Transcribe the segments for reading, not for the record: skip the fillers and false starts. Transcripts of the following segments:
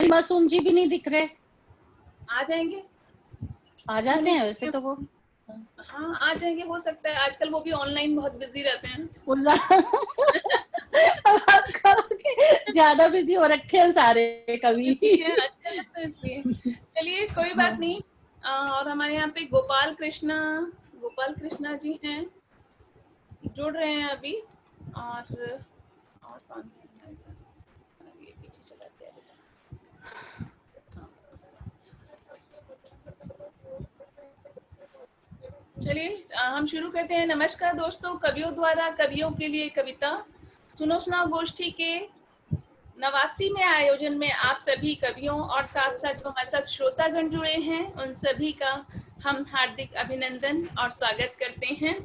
मासूम जी भी नहीं दिख रहे। आ जाएंगे, आ जाते हैं वैसे तो वो। हाँ आ जाएंगे, हो सकता है आजकल वो भी ऑनलाइन बहुत बिजी रहते हैं। ज्यादा बिजी हो रखे हैं सारे कभी। बिजी है आजकल ना, तो इसलिए चलिए कोई बात नहीं। और हमारे यहाँ पे गोपाल कृष्णा जी हैं, जुड़ रहे हैं अभी। और कौन है हमारे साथ? ये पीछे चला गया बेटा। चलिए हम शुरू करते हैं। नमस्कार दोस्तों, कवियों द्वारा कवियों के लिए कविता सुनो सुनाओ गोष्ठी के 89वें आयोजन में आप सभी कवियों और साथ साथ जो हमारे साथ श्रोतागण जुड़े हैं उन सभी का हम हार्दिक अभिनंदन और स्वागत करते हैं।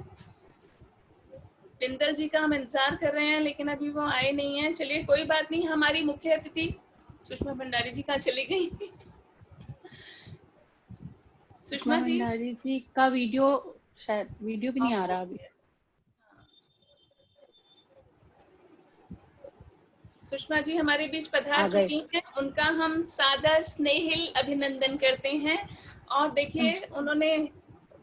बिंदल जी का हम इंतजार कर रहे हैं लेकिन अभी वो आए नहीं हैं। चलिए कोई बात नहीं, हमारी मुख्य अतिथि सुषमा भंडारी जी कहाँ चली गई? सुषमा जी, भंडारी जी का वीडियो, शायद वीडियो भी नहीं आ रहा अभी। सुषमा जी हमारे बीच पधार चुकी हैं, उनका हम सादर स्नेहिल अभिनंदन करते हैं। और देखिए उन्होंने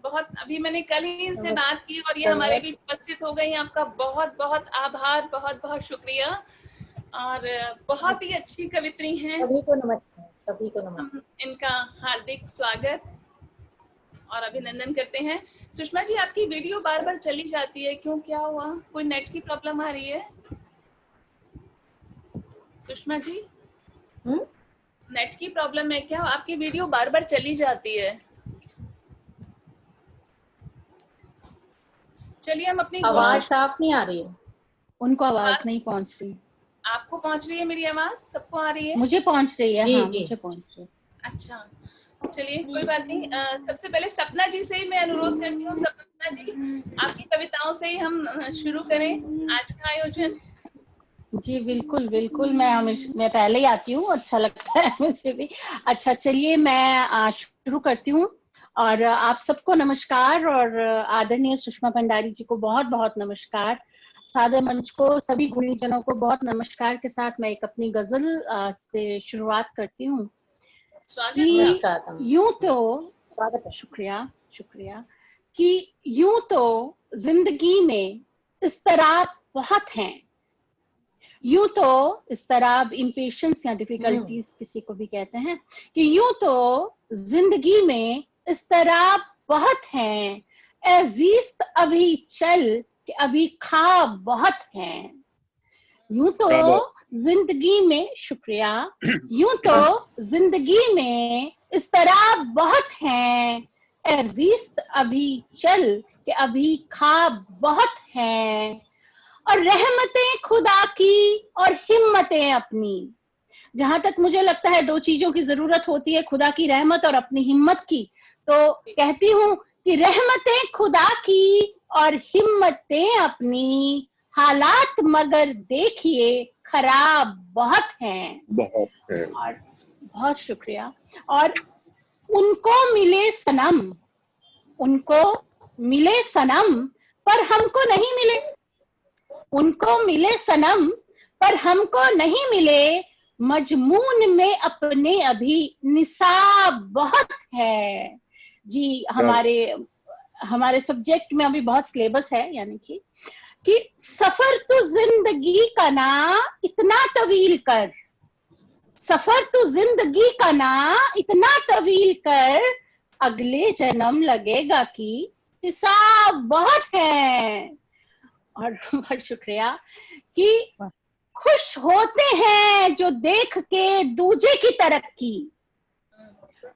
बहुत, अभी मैंने कल ही इनसे बात की और ये हमारे बीच उपस्थित हो गई। आपका बहुत बहुत आभार, बहुत बहुत शुक्रिया। और बहुत ही अच्छी कवित्री हैं। सभी को नमस्कार, सभी को नमस्कार। हम इनका हार्दिक स्वागत और अभिनंदन करते हैं। सुषमा जी आपकी वीडियो बार बार चली जाती है, क्यों, क्या हुआ? कोई नेट की प्रॉब्लम आ रही है? सुषमा जी नेट की प्रॉब्लम है क्या? आपकी वीडियो बार बार चली जाती है। चलिए हम अपनी आवाज साफ नहीं आ रही है। उनको आवाज नहीं पहुंच रही। आपको पहुंच रही है मेरी आवाज? सबको आ रही है? मुझे पहुंच रही है। जी, हाँ, जी। मुझे पहुंच रही है। अच्छा चलिए कोई बात नहीं। सबसे पहले सपना जी से ही मैं अनुरोध करती हूँ। सपना जी आपकी कविताओं से ही हम शुरू करें आज का आयोजन। जी बिल्कुल बिल्कुल, मैं पहले ही आती हूँ, अच्छा लगता है मुझे भी। अच्छा चलिए मैं शुरू करती हूँ। और आप सबको नमस्कार और आदरणीय सुषमा भंडारी जी को बहुत बहुत नमस्कार। सादर मंच को सभी गुणीजनों को बहुत नमस्कार के साथ मैं एक अपनी गजल से शुरुआत करती हूँ कि यूं तो, स्वागत है। शुक्रिया शुक्रिया, कि यूं तो जिंदगी में इस्तराब बहुत हैं। यूं तो इस्तराब, इम्पेशंस या डिफिकल्टीज किसी को भी कहते हैं, कि यूं तो जिंदगी में इस्तराब बहुत हैं। अजीज अभी चल कि अभी ख्वाब बहुत हैं। यूं तो जिंदगी में, शुक्रिया, यूं तो जिंदगी में इस्तराब बहुत हैं। अजीज अभी चल कि अभी ख्वाब बहुत हैं। और रहमतें खुदा की और हिम्मतें अपनी। जहां तक मुझे लगता है दो चीजों की जरूरत होती है, खुदा की रहमत और अपनी हिम्मत की। तो कहती हूँ कि रहमतें खुदा की और हिम्मतें अपनी, हालात मगर देखिए खराब बहुत हैं। और बहुत शुक्रिया। और उनको मिले सनम, उनको मिले सनम पर हमको नहीं मिले। उनको मिले सनम पर हमको नहीं मिले। मजमून में अपने अभी निसाब बहुत है। जी हमारे सब्जेक्ट में अभी बहुत सिलेबस है, यानी कि सफर तो जिंदगी का ना इतना तवील कर, सफर तो जिंदगी का ना इतना तवील कर, अगले जन्म लगेगा कि हिसाब बहुत है। और बहुत शुक्रिया कि खुश होते हैं जो देख के दूजे की तरक्की,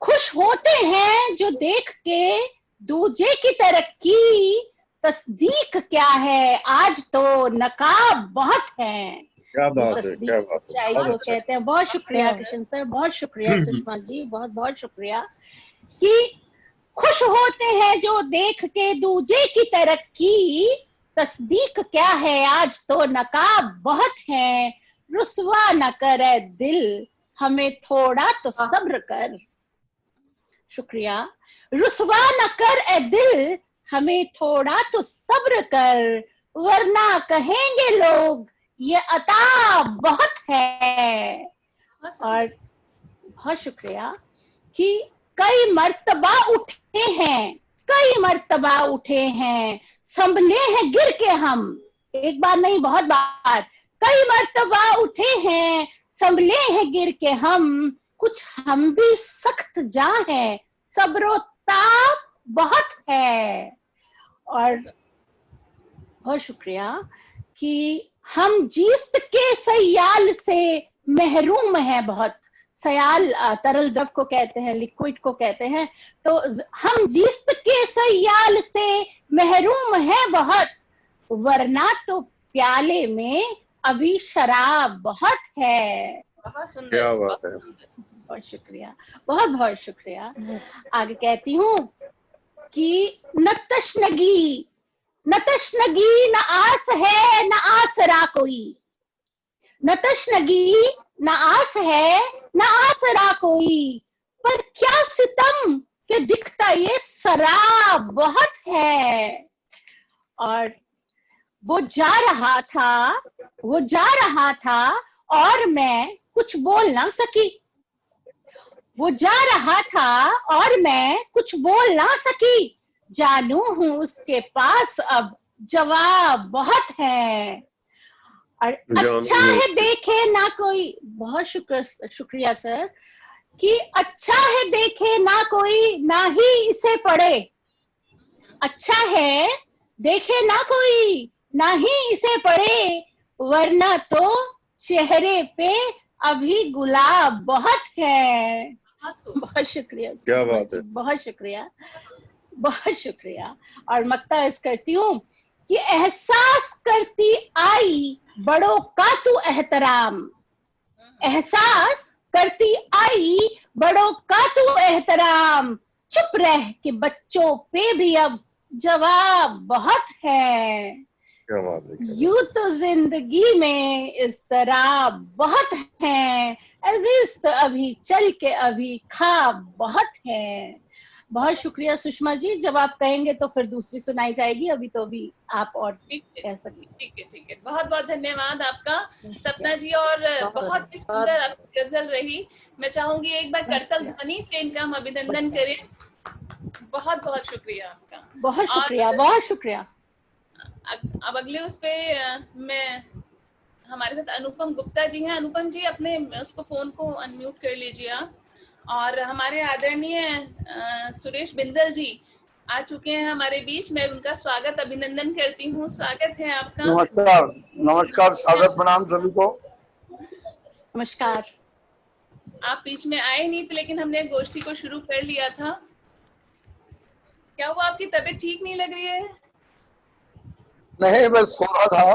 खुश होते हैं जो देख के दूजे की तरक्की, तस्दीक क्या है आज तो नकाब बहुत है। क्या बात है, तस्दीक क्या बात है। सच्चाई को कहते हैं। बहुत शुक्रिया किशन सर, बहुत शुक्रिया सुषमा जी, बहुत बहुत शुक्रिया। कि खुश होते हैं जो देख के दूजे की तरक्की, तस्दीक क्या है आज तो नकाब बहुत है। रुसवा न करे दिल हमें थोड़ा तो सब्र कर। शुक्रिया। रुसवा न कर ए दिल हमें थोड़ा तो सब्र कर, वरना कहेंगे लोग ये अता बहुत है। और बहुत शुक्रिया कि कई मर्तबा उठे हैं, कई मर्तबा उठे हैं, संभले हैं गिर के हम, एक बार नहीं बहुत बार, कई मर्तबा उठे हैं, संभले हैं गिर के हम, कुछ हम भी सख्त जा हैं, सब्रो ताब बहुत है। और बहुत शुक्रिया कि हम जीस्त के सयाल से महरूम हैं बहुत। सयाल तरल द्रव को कहते हैं, लिक्विड को कहते हैं। तो हम जीस्त के सयाल से महरूम हैं बहुत, वरना तो प्याले में अभी शराब बहुत है। बहुत सुंदर, क्या बात है। बहुत शुक्रिया, बहुत बहुत शुक्रिया। आगे कहती हूँ कि न तशनगी न आस है न आसरा कोई, न तशनगी न आस है न आसरा कोई, पर क्या सितम के दिखता ये शराब बहुत है। और वो जा रहा था और मैं कुछ बोल ना सकी, वो जा रहा था और मैं कुछ बोल ना सकी, जानू हूं उसके पास अब जवाब बहुत है। और अच्छा है देखे ना कोई, बहुत शुक्रिया सर, कि अच्छा है देखे ना कोई ना ही इसे पढ़े, अच्छा है देखे ना कोई ना ही इसे पढ़े, वरना तो चेहरे पे अभी गुलाब बहुत है। बहुत शुक्रिया, क्या बात है, बहुत शुक्रिया, बहुत शुक्रिया। और मक्ता करती हूँ कि एहसास करती आई बड़ों का तू एहतराम, एहसास करती आई बड़ों का तू एहतराम, चुप रह के बच्चों पे भी अब जवाब बहुत है। क्या बात है। यूं तो जिंदगी में इज़्तिराब बहुत हैं, अजीज तो अभी चल के अभी ख्वाब बहुत है। बहुत शुक्रिया सुषमा जी, जब आप कहेंगे तो फिर दूसरी सुनाई जाएगी, अभी तो अभी आप और कह सकते। ठीक है, बहुत बहुत धन्यवाद आपका सपना जी, और बहुत ही सुंदर आपकी गजल रही। मैं चाहूंगी एक बार करतल ध्वनि से इनका हम अभिनंदन करें। बहुत बहुत शुक्रिया आपका, बहुत शुक्रिया, बहुत शुक्रिया। अब अगले उस पे मैं, हमारे साथ अनुपम गुप्ता जी हैं। अनुपम जी अपने उसको फोन को अनम्यूट कर लीजिए आप। और हमारे आदरणीय सुरेश बिंदल जी आ चुके हैं हमारे बीच, मैं उनका स्वागत अभिनंदन करती हूँ। स्वागत है आपका। नमस्कार, नमस्कार, सादर प्रणाम सभी को। नमस्कार। आप बीच में आए नहीं थे, लेकिन हमने गोष्ठी को शुरू कर लिया था। क्या हुआ, आपकी तबीयत ठीक नहीं लग रही है? नहीं, बस सो रहा था।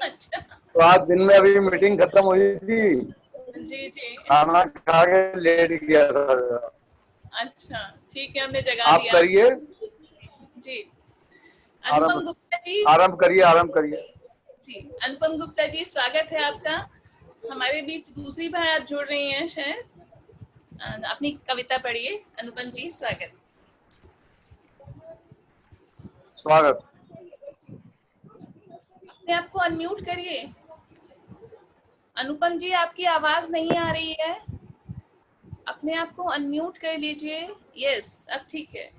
अच्छा। तो आज दिन में अभी मीटिंग खत्म हुई थी, जी जी, खाना खा के लेट गया था। अच्छा ठीक है, हमने जगा आप दिया। करिए जी, अनुपम गुप्ता जी आरंभ करिए। जी, अनुपम गुप्ता जी स्वागत है आपका हमारे बीच। दूसरी बार आप जुड़ रही हैं शायद, अपनी कविता पढ़िए। अनुपम जी स्वागत। अपने आप को अनम्यूट करिए। अनुपम जी आपकी आवाज नहीं आ रही है, अपने आप को अनम्यूट कर लीजिए। यस, अब ठीक है।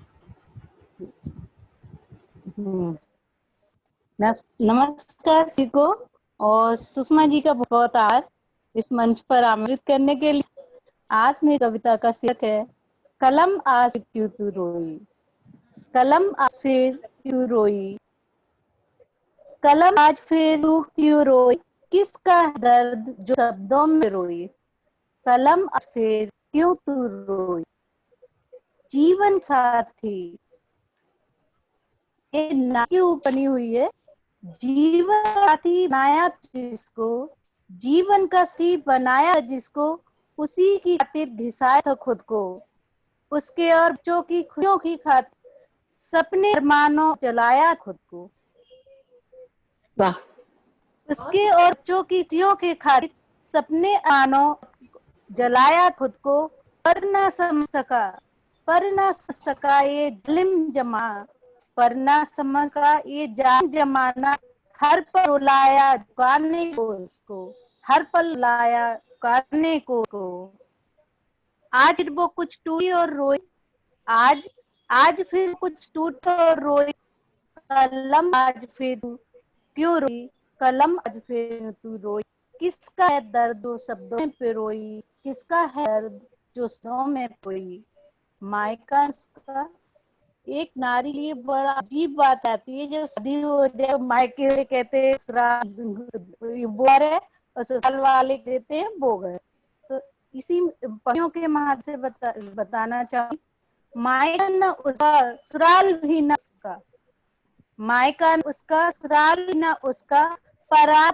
नमस्कार सभी को, और सुषमा जी का बहुत आभार इस मंच पर आमंत्रित करने के लिए। आज मेरी कविता का शीर्षक है कलम आज क्यों तू रोई, कलम आज फिर क्यों रोई, कलम आज फिर तू क्यों रोई, किसका दर्द जो शब्दों में रोई, कलम आज फिर क्यों तू रोई, जीवन साथी ये ना क्यों बनी हुई है, जीवन साथी बनाया जिसको, जीवन का साथी बनाया जिसको, उसी की खातिर घिसाया था खुद को, उसके और बच्चों की खुशियों की खातिर सपने अरमानों जलाया खुद को, वाह। उसके और बच्चों की खुशियों के खातिर सपने अरमानों जलाया खुद को, पर न समझ सका ये जालिम जमा, पर ना समझ का ये जान जमाना, हर पल रुलाया दुकाने को उसको, हर पल रुलाया दुकाने को। आज फिर वो कुछ टूटी और रोई, आज आज फिर कुछ टूटा और रोई, कलम आज फिर तू क्यों रोई, कलम आज फिर तू रोई। किसका है दर्द जो शब्दों में पिरोई, किसका है दर्द जो शब्दों में पिरोई। मायका का एक नारी लिए बड़ा अजीब बात आती है, जब शादी हो जाए मायके कहते हैं बोर है और ससुराल वाले कहते हैं बोग है। तो इसी पंक्तियों के माध्यम से बताना चाहूँ, मायका न उसका ससुराल भी न उसका, मायका उसका ससुराल भी न उसका, परा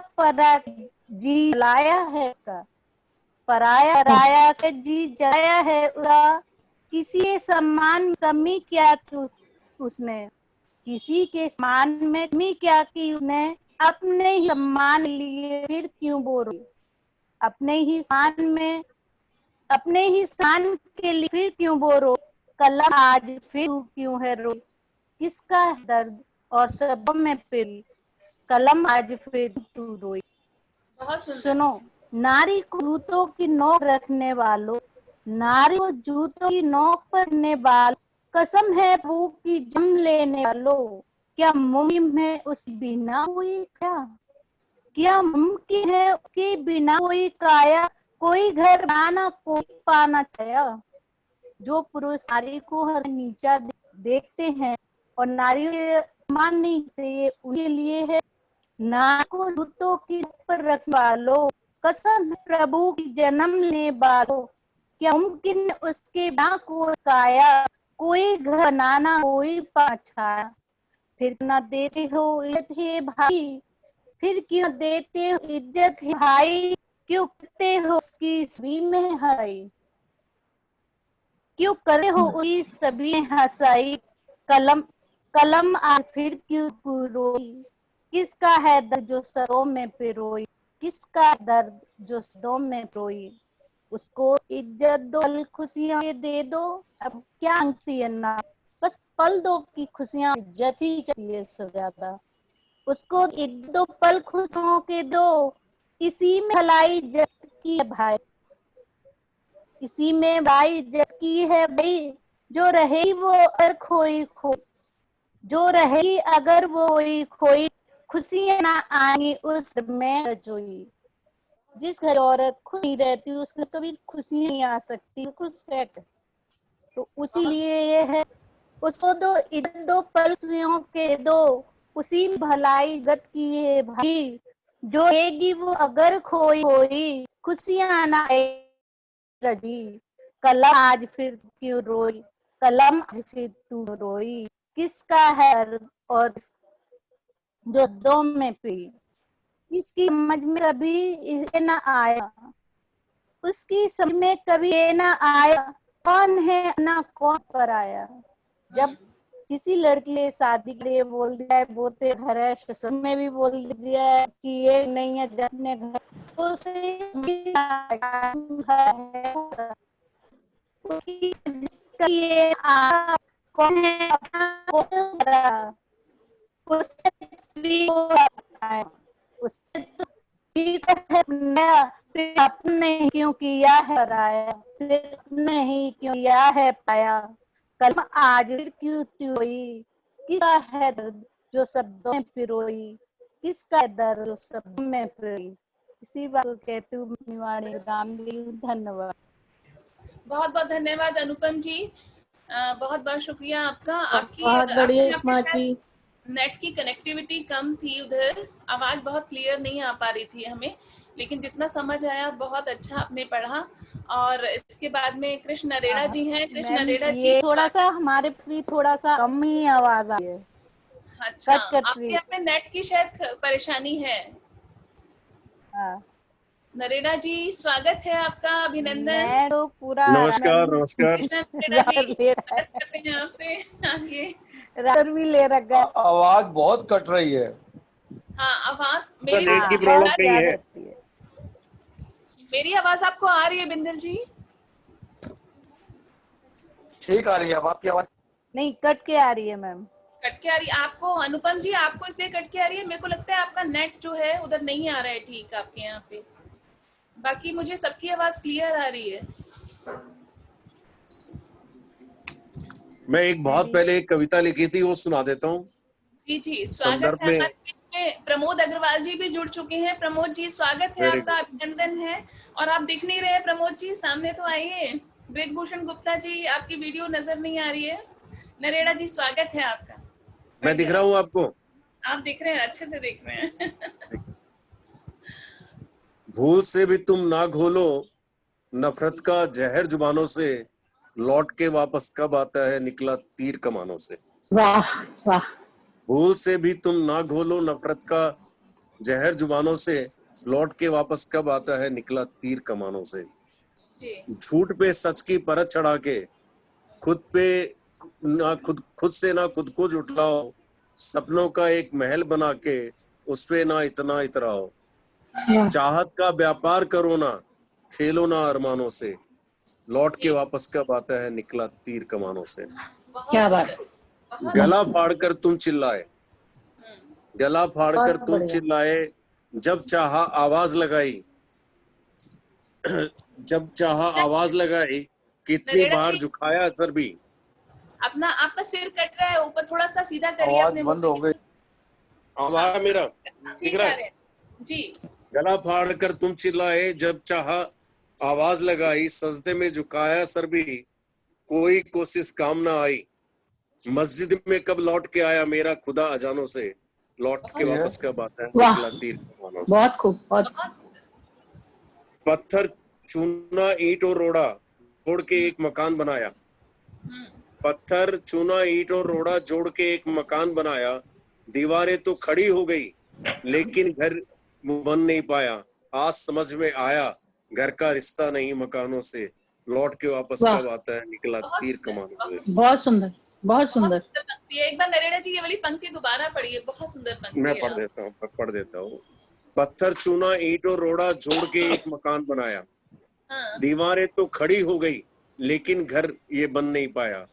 जी जलाया है उसका, पराया के जी जलाया है उसका। किसी सम्मान में कमी क्या थी उसने, किसी के सम्मान में कमी क्या की उसने, अपने ही सम्मान लिए फिर क्यों वो रोई, अपने ही सम्मान में अपने ही स्थान के लिए फिर क्यों वो रोई। कलम आज फिर क्यों है रोई, किसका है दर्द और शब्दों में पिल, कलम आज फिर तू रोई। बहुत सुंदर। सुनो, नारी को जूतों की नोक रखने वालों, नारी को जूतों की नोक पर रखने वालों, कसम है प्रभु की जन्म लेने वालों, क्या मुमकिन है उस बिना हुई क्या मुमकिन है उसके बिना कोई काया, कोई घर बनाना कोई पाना चाया। जो पुरुष नारी को हर नीचा देखते हैं और नारी को सम्मान नहीं देते, ये उनके लिए है। नारी को जूतों की पर रखने वालों, कसम है प्रभु की जन्म लेने वालों, क्या मुमकिन उसके बिना कोई काया, कोई घर बनाना कोई पाछाया। फिर न देते हो इज्जत है भाई, फिर क्यों देते हो इज्जत है भाई, क्यों करते हो उसकी सभी में हंसाई, क्यों करते हो उसकी सभी में हंसाई। कलम कलम आज फिर क्यों रोई, किसका है दर्द जो सरों में पिरोई, किसका दर्द जो सरों में पिरोई। उसको इज्जत दो, पल खुशियां दे दो, अब क्या मांगती है ना, बस पल दो की खुशियां, इज्जत ही चाहिए सब ज्यादा। उसको एक दो पल खुशियों के दो, इसी में भलाई इज्जत की है भाई, इसी में भाई इज्जत की है भाई। जो रहेगी वो अगर खोई खोई, जो रहेगी अगर वो खोई, खुशियां ना आएंगी उस घर में जोई। जिस घर औरत खुश नहीं रहती उस घर कभी खुशी नहीं आ सकती, बिल्कुल फैक्ट। तो उसी लिए ये है, उसको दो इज्जत दो पल खुशियों के दो, उसी में भलाई इज्जत की है भाई। जो रहेगी वो अगर खोई खोई, खुशियां ना रजी। कलम आज फिर क्यों रोई, कलम आज फिर तू रोई, किसका है दर्द और जो दो में पी। किसकी समझ में कभी ये ना आया, उसकी समझ में कभी ये ना आया, कौन है ना कौन पर आया। जब किसी लड़की ने शादी के लिए बोल दिया है वो ते घर है, ससुर में भी बोल दिया है कि ये नहीं है, जब अपने घर तो ये कौन है अपना कौन, उससे उससे तो ठीक है नया, फिर अपने क्यों किया है पराया, फिर अपने ही क्यों किया है पाया। कलम आज फिर क्यों रोई, किसका है दर्द जो शब्दों में पिरोई, किसका है दर्द जो शब्दों में पिरोई। इसी बात को कहती हूँ निवाणी रामदेव। धन्यवाद। बहुत बहुत धन्यवाद अनुपम जी, बहुत बहुत शुक्रिया आपका। आपकी बहुत बढ़िया यहाँ पे माँ शायद जी। नेट की कनेक्टिविटी कम थी, उधर आवाज बहुत क्लियर नहीं आ पा रही थी हमें, लेकिन जितना समझ आया बहुत अच्छा आपने पढ़ा। और इसके बाद में कृष्ण नरेड़ा जी हैं। कृष्ण मैम नरेड़ा जी ये थोड़ा सा हमारे भी थोड़ा सा कम ही आवाज आ रही है, अच्छा, कट कट रही आपके यहाँ पे नेट की शायद परेशानी है। है। नरेड़ा जी स्वागत है आपका, अभिनंदन। मैं तो पूरा नमस्कार नमस्कार। कृष्ण नरेड़ा जी ले रहा स्वागत करते हैं आपसे आगे। है, भी ले रखा है। आवाज बहुत कट रही है। हाँ, आवाज सर मेरी नेट की आवाज प्रॉब्लम बहुत नहीं ज्यादा है। अच्छी है। मेरी आवाज आपको आ रही है बिंदल जी? ठीक आ रही है अब आपकी आवाज। नहीं कट के आ रही है मैम। कट के आ रही है आपको? अनुपम जी आपको इसलिए कट के आ रही है? मेरे को लगता है आपका नेट जो है उधर नहीं आ रहा है ठीक आपके यहाँ पे। बाकी मुझे सबकी आवाज क्लियर आ रही है। मैं एक बहुत पहले एक कविता लिखी थी, वो सुना देता हूँ। जी जी, स्वागत है। हमारे बीच में प्रमोद अग्रवाल जी भी जुड़ चुके हैं। प्रमोद जी स्वागत है आपका, अभिनंदन है। और आप दिख नहीं रहे प्रमोद जी, सामने तो आइए। ब्रिजभूषण गुप्ता जी, आपकी वीडियो नजर नहीं आ रही है। नरेड़ा जी स्वागत है आपका। मैं दिख रहा हूँ आपको? आप दिख रहे हैं, अच्छे से दिख रहे हैं। भूल से भी तुम ना घोलो नफरत का जहर जुबानों से, लौट के वापस कब आता है निकला तीर कमानों से। वाह वाह। भूल से भी तुम ना घोलो नफरत का जहर जुबानों से, लौट के वापस कब आता है निकला तीर कमानों से। झूठ पे सच की परत चढ़ा के खुद से ना खुद को जुटलाओ, सपनों का एक महल बना के उस पे ना इतना इतराओ। चाहत का व्यापार करो ना, खेलो ना अरमानों से, लौट के वापस कब आता है निकला तीर कमानों से। क्या बात। गला फाड़कर तुम चिल्लाए, गला फाड़कर तुम चिल्लाए, जब चाहा आवाज लगाई, जब चाहा आवाज लगाई, कितनी बार झुकाया सर भी। अपना आपका सिर कट रहा है, ऊपर थोड़ा सा सीधा करिए। आवाज बंद हो गई। आवाज मेरा ठीक रहा है जी। गला फाड़ कर तुम चिल्लाए, जब चाहा आवाज लगाई, सजदे में झुकाया सर भी, कोई कोशिश काम ना आई। मस्जिद में कब लौट के आया मेरा खुदा अजानों से, लौट के वापस कब आता है निकला तीर कमानों से। बहुत खूब, बहुत। पत्थर चूना ईंट और रोड़ा जोड़ के एक मकान बनाया, पत्थर चूना ईंट और रोड़ा जोड़ के एक मकान बनाया। दीवारें तो खड़ी हो गई लेकिन घर वो बन नहीं पाया। आज समझ में आया घर का रिश्ता नहीं मकानों से, लौट के वापस कब आता है निकला तीर कमानों से। बहुत सुंदर, बहुत सुंदर। एक बार नरेड़ा जी ये वाली पंक्ति दोबारा पढ़िए, बहुत सुंदर पंक्ति। मैं पढ़ देता हूँ। पत्थर चूना ईंट और रोड़ा जोड़ के एक मकान बनाया, दीवारें तो खड़ी हो गई लेकिन घर ये बन नहीं पाया।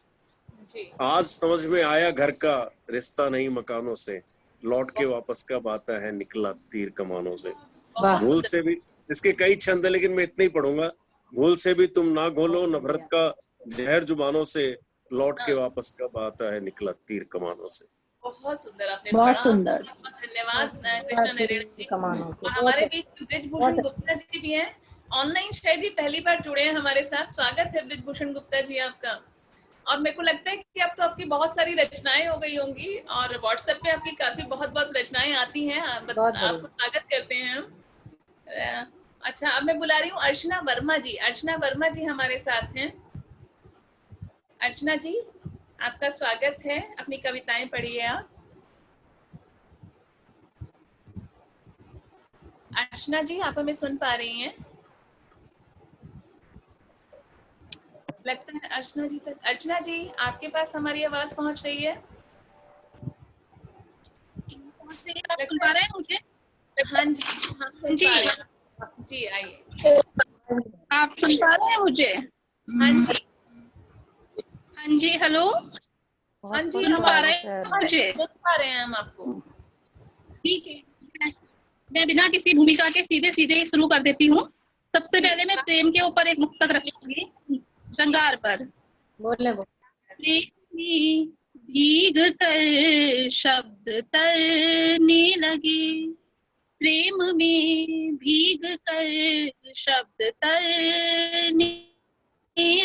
आज समझ में आया घर का रिश्ता नहीं मकानों से, लौट के वापस कब आता है निकला तीर कमानों से। भूल से भी, इसके कई छंद है लेकिन मैं इतने ही पढ़ूंगा। भूल से भी तुम ना घोलो नफरत का जहर जुबानों से, लौट के वापस कब आता है निकला तीर कमानों से। बहुत सुंदर आपने, बहुत सुंदर। धन्यवाद कृष्णा नरेड़ा जी। और हमारे बीच ब्रिजभूषण गुप्ता जी भी हैं ऑनलाइन, शायद ही पहली बार जुड़े हैं हमारे साथ। स्वागत है ब्रिजभूषण गुप्ता जी आपका। और मेरे को लगता है कि अब तो आपकी बहुत सारी रचनाएं हो गई होंगी और व्हाट्सएप पे आपकी काफी बहुत रचनाएं आती हैं। आपको स्वागत करते हैं हम। अच्छा, अब मैं बुला रही हूँ अर्चना वर्मा जी। अर्चना वर्मा जी हमारे साथ हैं। अर्चना जी आपका स्वागत है, अपनी कविताएं पढ़िए आप। अर्चना जी आप हमें सुन पा रही हैं? लगता है अर्चना जी तक। अर्चना जी आपके पास हमारी आवाज पहुंच रही है? आप सुन पा रहे हैं मुझे? हाँ जी, हाँ जी, जी आइए। आप सुन पा रहे हैं मुझे? हाँ जी, हाँ जी, हेलो। हाँ जी, सुन पा रहे हैं मुझे? सुन पा रहे हैं हम आपको। ठीक है, मैं बिना किसी भूमिका के सीधे ही शुरू कर देती हूँ। सबसे पहले मैं प्रेम के ऊपर एक मुक्तक रखूंगी, श्रृंगार पर। बोले भीग कर शब्द तरने लगे, प्रेम में भीग कर शब्द तरने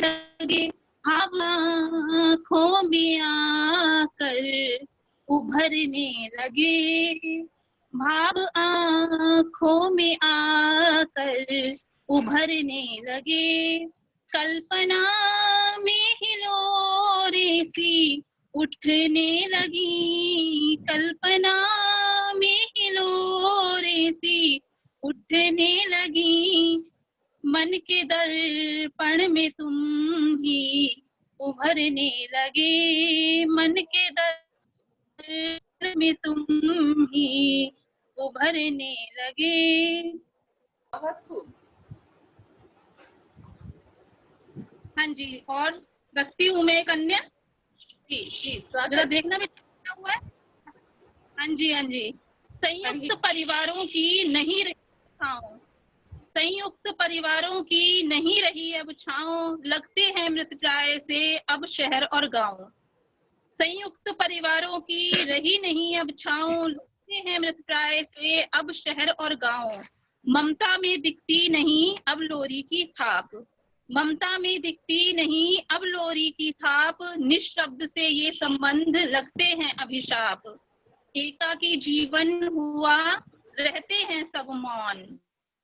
लगे, आंखों में आकर उभरने लगे, भाव आंखों में आकर उभरने लगे। कल्पना में हिलोरे सी उठने लगी, कल्पना में हिलोरे सी उठने लगी, मन के दर्पण में तुम ही उभरने लगे, मन के दर्पण में तुम ही उभरने लगे। बहुत खूब। हाँ जी, और रखती हूँ मैं एक अन्य। जी, जरा देखना भी हुआ है। हाँ जी, हाँ जी। संयुक्त परिवारों की नहीं रही छाँव, संयुक्त परिवारों की नहीं रही अब छाँव, लगते हैं मृत प्राय से अब शहर और गांव। संयुक्त परिवारों की रही नहीं अब छाँव, लगते हैं मृतप्राय से अब शहर और गांव। ममता में दिखती नहीं अब लोरी की थाप, ममता में दिखती नहीं अब लोरी की थाप, निःशब्द से ये संबंध लगते हैं अभिशाप। एकाकी जीवन हुआ रहते हैं सब मौन,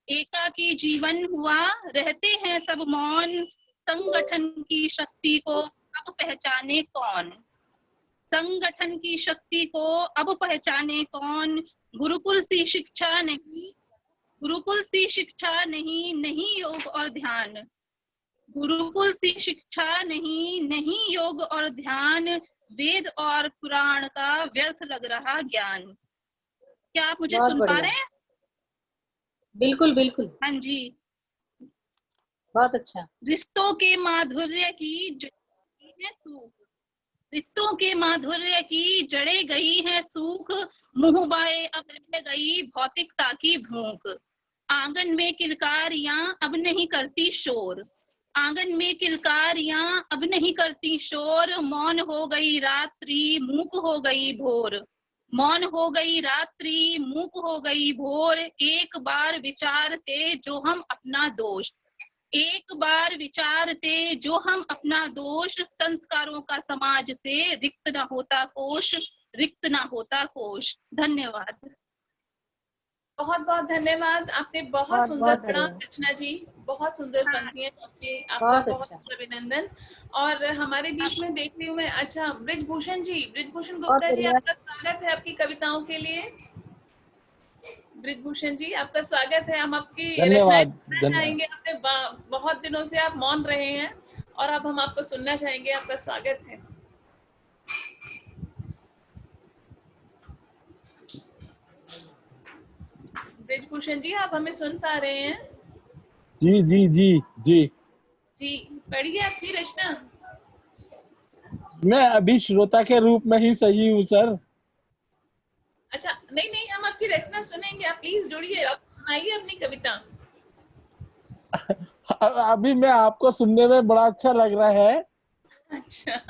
एकाकी जीवन हुआ रहते हैं सब मौन। संगठन की शक्ति को अब पहचाने कौन, संगठन की शक्ति को अब पहचाने कौन। गुरुकुल सी शिक्षा नहीं, गुरुकुल सी शिक्षा नहीं, नहीं योग और ध्यान, गुरुकुल सी शिक्षा नहीं, नहीं योग और ध्यान। वेद और पुराण का व्यर्थ लग रहा ज्ञान। क्या आप मुझे बहुत सुन पा बढ़िया। रहे हैं? बिल्कुल बिल्कुल, हाँ जी। बहुत अच्छा। रिश्तों के माधुर्य की जड़ें हैं सूख, रिश्तों के माधुर्य की जड़ें गई है सूख। मुंह बाए अब रह गई भौतिकता की भूख। आंगन में किलकारियां अब नहीं करती शोर, आंगन में किलकारियां अब नहीं करती शोर। मौन हो गई रात्रि मूक हो गई भोर, मौन हो गई रात्रि मूक हो गई भोर। एक बार विचारते जो हम अपना दोष, एक बार विचारते जो हम अपना दोष। संस्कारों का समाज से रिक्त न होता कोश, रिक्त न होता कोश। धन्यवाद। बहुत बहुत धन्यवाद। आपने बहुत बहुत सुंदर बहुत पढ़ा बढ़िया, रचना जी, बहुत सुंदर पंक्तियां आपकी, आपका बहुत बहुत अच्छा, अभिनंदन। और हमारे बीच में देख रही हूँ मैं, अच्छा ब्रिजभूषण जी, ब्रिजभूषण बहुत गुप्ता जी, बढ़िया। आपका स्वागत है आपकी कविताओं के लिए। ब्रिजभूषण जी आपका स्वागत है। हम आपकी रचनाएं सुनना चाहेंगे। आपने बहुत दिनों से आप मौन रहे हैं और अब हम आपको सुनना चाहेंगे। आपका स्वागत है। ब्रिजभूषण जी आप हमें सुन पा रहे हैं? जी जी जी जी जी पढ़िए आपकी रचना। मैं अभी श्रोता के रूप में ही सही हूँ सर। अच्छा नहीं नहीं, हम आपकी रचना सुनेंगे, आप प्लीज जुड़िए, आप सुनाइए अपनी कविता। अभी मैं आपको सुनने में बड़ा अच्छा लग रहा है। अच्छा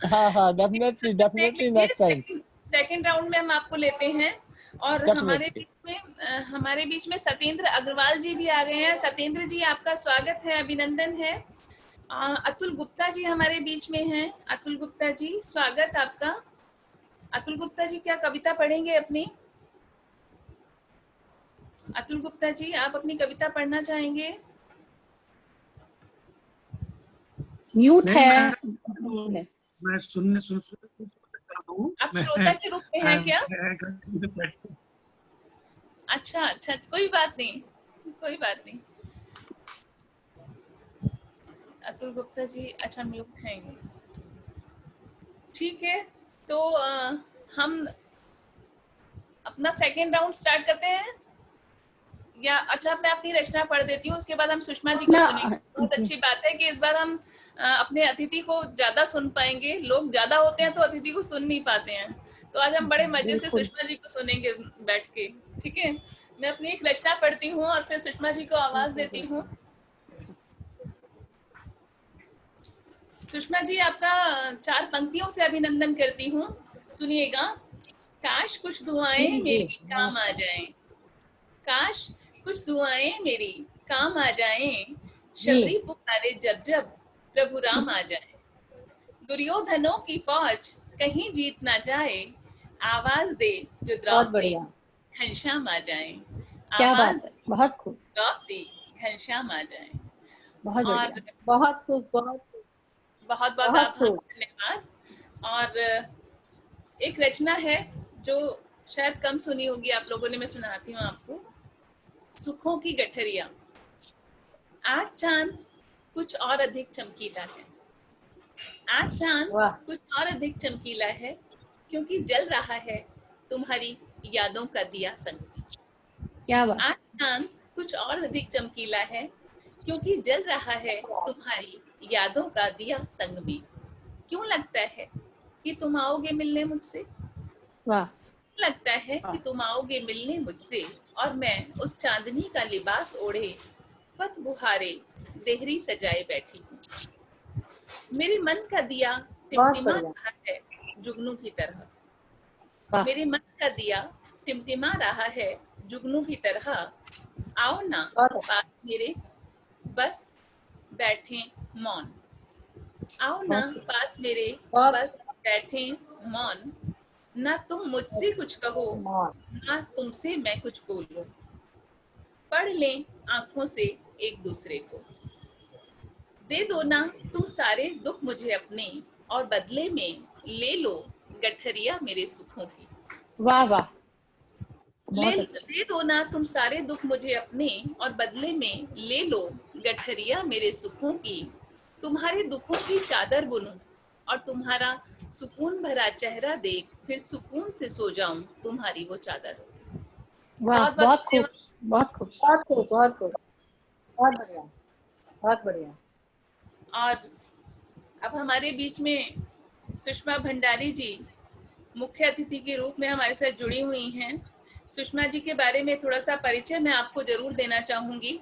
हाँ हाँ, definitely definitely next time. Second round में हम आपको लेते हैं। और हमारे बीच में सत्येंद्र अग्रवाल जी भी आ गए हैं। सत्येंद्र जी आपका स्वागत है, अभिनंदन है। अतुल गुप्ता जी हमारे बीच में हैं। अतुल गुप्ता जी स्वागत आपका। अतुल गुप्ता जी क्या कविता पढ़ेंगे अपनी? अतुल गुप्ता जी आप अपनी कविता पढ़ना चाहेंगे? म्यूट है। मैं सुन सकता हूँ। आप श्रोता के रूप में हैं क्या? अच्छा अच्छा, कोई बात नहीं, कोई बात नहीं। अतुल गुप्ता जी अच्छा म्यूट हैं, ठीक है। तो हम अपना सेकेंड राउंड स्टार्ट करते हैं या? अच्छा मैं अपनी रचना पढ़ देती हूँ, उसके बाद हम सुषमा जी को सुनेंगे। बहुत अच्छी बात है कि इस बार हम अपने अतिथि को ज्यादा सुन पाएंगे। लोग ज्यादा होते हैं तो अतिथि को सुन नहीं पाते हैं, तो आज हम बड़े मजे से सुषमा जी को सुनेंगे बैठ के। ठीक है, मैं अपनी एक रचना पढ़ती हूँ और फिर सुषमा जी को आवाज देती हूँ। सुषमा जी आपका 4 पंक्तियों से अभिनंदन करती हूँ, सुनिएगा। काश कुछ दुआएं मेरी काम आ जाएं, काश कुछ दुआएं मेरी काम आ जाएं, शबरी पुकारे जब जब प्रभु राम आ जाएं। दुर्योधनों की फौज कहीं जीत ना जाए, आवाज दे जो द्रौपदी घनश्याम आ जाएं। क्या बात है, बहुत खूब। द्रौपदी घनश्याम आ जाएं। बहुत बढ़िया, बहुत खूब, बहुत बहुत बहुत धन्यवाद। और एक रचना है जो शायद कम सुनी होगी आप लोगों ने, मैं सुनाती हूँ आपको। सुखों की गठरिया। आज चांद कुछ और अधिक चमकीला है, आज चांद कुछ और अधिक चमकीला है, क्योंकि जल रहा है तुम्हारी यादों का दिया संग में। क्या बात। आज चांद कुछ और अधिक चमकीला है, क्योंकि जल रहा है तुम्हारी यादों का दिया संग में। क्यों लगता है कि तुम आओगे मिलने मुझसे, वाह। लगता है कि तुम आओगे मिलने मुझसे, और मैं उस चांदनी का लिबास ओढ़े पत बुहारे देहरी सजाए बैठी हूँ। मेरे मन का दिया टिमटिमा रहा है, जुगनू की तरह। मेरे मन का दिया टिमटिमा रहा है जुगनू की तरह। आओ ना पास मेरे, बस बैठे मौन। आओ ना पास मेरे, बस बैठे मौन। ना तुम मुझसे कुछ कहो, ना तुमसे मैं कुछ बोलूं। पढ़ लें आंखों से एक दूसरे को। दे दो ना तुम सारे दुख मुझे अपने, और बदले में ले लो गठरिया मेरे सुखों की। वाह वाह, दे दो ना तुम सारे दुख मुझे अपने, और बदले में ले लो गठरिया मेरे सुखों की। तुम्हारे दुखों की चादर बुनूं, और तुम्हारा सुकून भरा चेहरा देख फिर सुकून से सो जाऊं तुम्हारी वो चादर। वाह, बहुत खूब, बहुत खूब, बहुत खूब, बहुत खूब, बहुत बढ़िया, बहुत बढ़िया। और अब हमारे बीच में सुषमा भंडारी जी मुख्य अतिथि के रूप में हमारे साथ जुड़ी हुई हैं। सुषमा जी के बारे में थोड़ा सा परिचय मैं आपको जरूर देना चाहूंगी।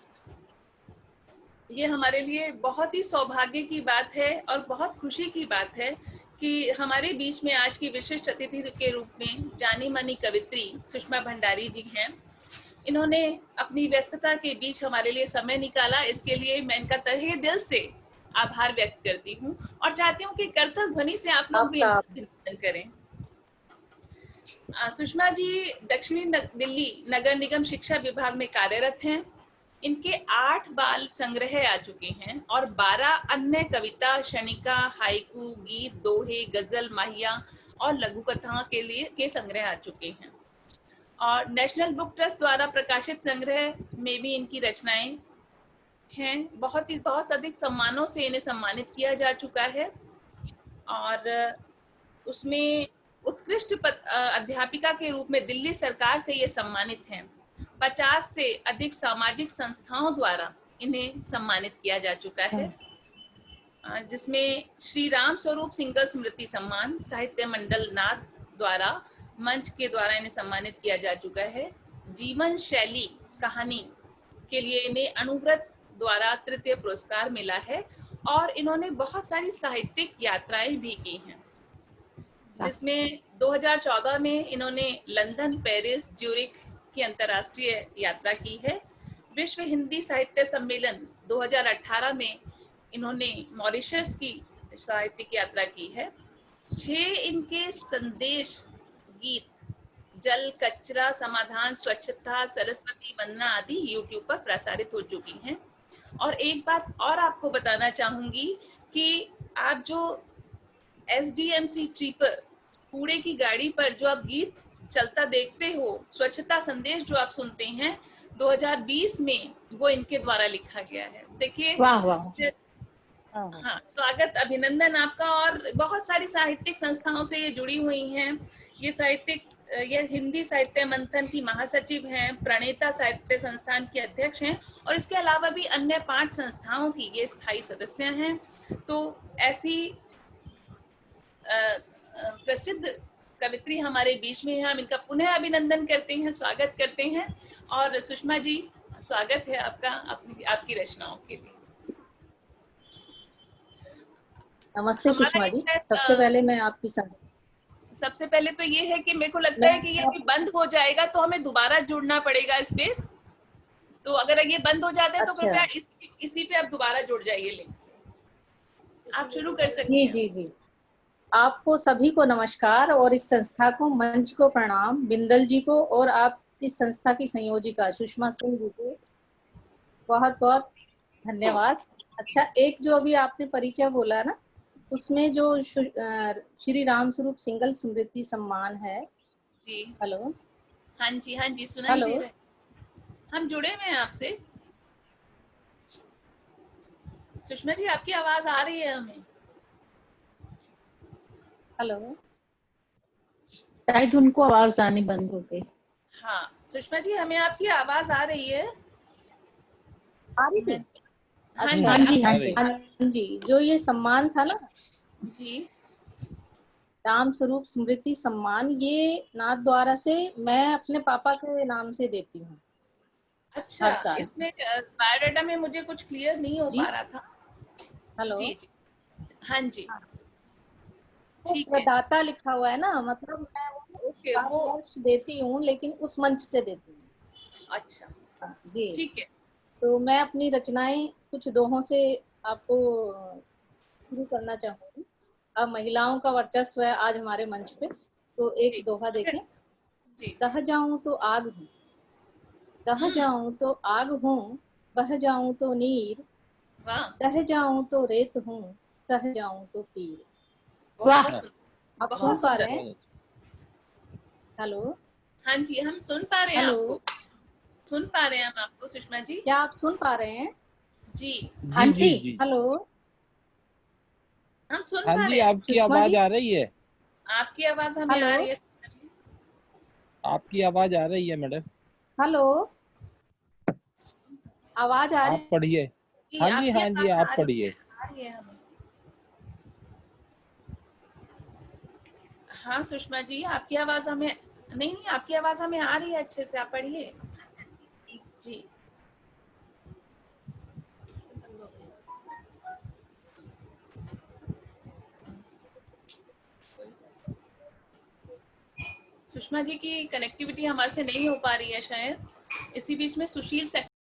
ये हमारे लिए बहुत ही सौभाग्य की बात है और बहुत खुशी की बात है कि हमारे बीच में आज की विशिष्ट अतिथि के रूप में जानी मानी कवित्री सुषमा भंडारी जी हैं। इन्होंने अपनी व्यस्तता के बीच हमारे लिए समय निकाला, इसके लिए मैं इनका तहे दिल से आभार व्यक्त करती हूँ और चाहती हूँ कि करतल ध्वनि से आप लोग भी अभिनंदन करें। सुषमा जी दक्षिणी दिल्ली नगर निगम शिक्षा विभाग में कार्यरत हैं। इनके 8 बाल संग्रह आ चुके हैं और 12 अन्य कविता, शनिका, हाइकू, गीत, दोहे, गजल, माहिया और लघु कथाओं के संग्रह आ चुके हैं। और नेशनल बुक ट्रस्ट द्वारा प्रकाशित संग्रह में भी इनकी रचनाएं हैं। बहुत अधिक सम्मानों से इन्हें सम्मानित किया जा चुका है और उसमें उत्कृष्ट अध्यापिका के रूप में दिल्ली सरकार से ये सम्मानित हैं। 50 से अधिक सामाजिक संस्थाओं द्वारा इन्हें सम्मानित किया जा चुका है, जिसमें श्री राम स्वरूप सिंगल स्मृति सम्मान, साहित्य मंडल नाद द्वारा मंच के द्वारा इन्हें सम्मानित किया जा चुका है। जीवन शैली कहानी के लिए इन्हें अनुव्रत द्वारा तृतीय पुरस्कार मिला है और इन्होंने बहुत सारी साहित्यिक यात्राएं भी की हैं, जिसमें 2014 में इन्होंने लंदन, पेरिस, ज्यूरिख की अंतर्राष्ट्रीय यात्रा की है। विश्व हिंदी साहित्य सम्मेलन 2018 में इन्होंने मॉरिशस की साहित्यिक यात्रा की है। 6 इनके संदेश गीत जल, कचरा समाधान, स्वच्छता, सरस्वती वंदना आदि यूट्यूब पर प्रसारित हो चुकी हैं। और एक बात और आपको बताना चाहूंगी कि आप जो SDMC ट्री पर कूड़े की गाड़ी पर जो आप गीत चलता देखते हो, स्वच्छता संदेश जो आप सुनते हैं, 2020 में वो इनके द्वारा लिखा गया है। देखिए, हाँ, स्वागत, अभिनंदन आपका। और बहुत सारी साहित्यिक संस्थाओं से ये जुड़ी हुई हैं। ये हिंदी साहित्य मंथन की महासचिव हैं, प्रणेता साहित्य संस्थान की अध्यक्ष हैं और इसके अलावा भी अन्य 5 संस्थाओं की ये स्थायी सदस्य हैं। तो ऐसी प्रसिद्ध कवित्री हमारे बीच में है, हम इनका पुनः अभिनंदन करते हैं, स्वागत करते हैं। और सुषमा जी, स्वागत है आपका आपकी रचनाओं के लिए। नमस्ते सुषमा जी। सबसे पहले मैं आपकी सबसे पहले तो ये है कि मेरे को लगता है कि ये अभी बंद हो जाएगा तो हमें दोबारा जुड़ना पड़ेगा इस पे। तो अगर ये बंद हो जाता है तो कृपया इसी पे आप दोबारा जुड़ जाइए। लिंक आप शुरू कर सकते हैं। जी जी जी। आपको सभी को नमस्कार और इस संस्था को, मंच को प्रणाम, बिंदल जी को और आप इस संस्था की संयोजिका सुषमा सिंह जी को बहुत बहुत धन्यवाद। अच्छा, एक जो अभी आपने परिचय बोला ना, उसमें जो श्री राम स्वरूप सिंगल स्मृति सम्मान है जी। हेलो, हाँ जी सुनाई दे रहा है। हम जुड़े हुए हैं आपसे। सुषमा जी, आपकी आवाज आ रही है हमें। हेलो, शायद उनको आवाज आनी बंद हो गई। हाँ सुषमा जी, हमें आपकी आवाज आ रही है। आ रही थी? अच्छा, हाँ जी। जो ये सम्मान था ना जी, राम स्वरूप स्मृति सम्मान, ये नाथ द्वारा से मैं अपने पापा के नाम से देती हूँ। अच्छा, इसमें बायोडाटा में मुझे कुछ क्लियर नहीं हो पा रहा था। हेलो जी, हाँ जी। प्रदाता लिखा हुआ है ना, मतलब मैं वो वर्ष देती हूँ लेकिन उस मंच से देती हूँ। अच्छा जी ठीक है। तो मैं अपनी रचनाएं कुछ दोहों से आपको शुरू करना चाहूंगी। अब महिलाओं का वर्चस्व है आज हमारे मंच पे, तो एक दोहा देखें। दह जाऊं तो आग हूँ, दह जाऊं तो आग हूँ, बह जाऊं तो नीर, दह जाऊं तो रेत हूँ, सह जाऊं तो पीर। वाह, आप सुन पा रहे हैं? हेलो, हाँ जी हम सुन पा रहे हैं आपको, सुन पा रहे हैं हम आपको सुषमा जी। क्या आप सुन पा रहे हैं? जी हाँ जी। हेलो, हम सुन हाँ पा जी, रहे हैं। आपकी आवाज आ रही है। आपकी आवाज हमें आ रही है। आपकी आवाज आ रही है मैडम। हेलो, आवाज आ रही आप पढ़िए। हाँ जी हाँ जी, आप पढ़िए। आ रही है हमें। हाँ सुषमा जी आपकी आवाज हमें नहीं, आपकी आवाज हमें आ रही है अच्छे से, आप पढ़िए जी। सुषमा जी की कनेक्टिविटी हमारे से नहीं हो पा रही है शायद। इसी बीच में सुशील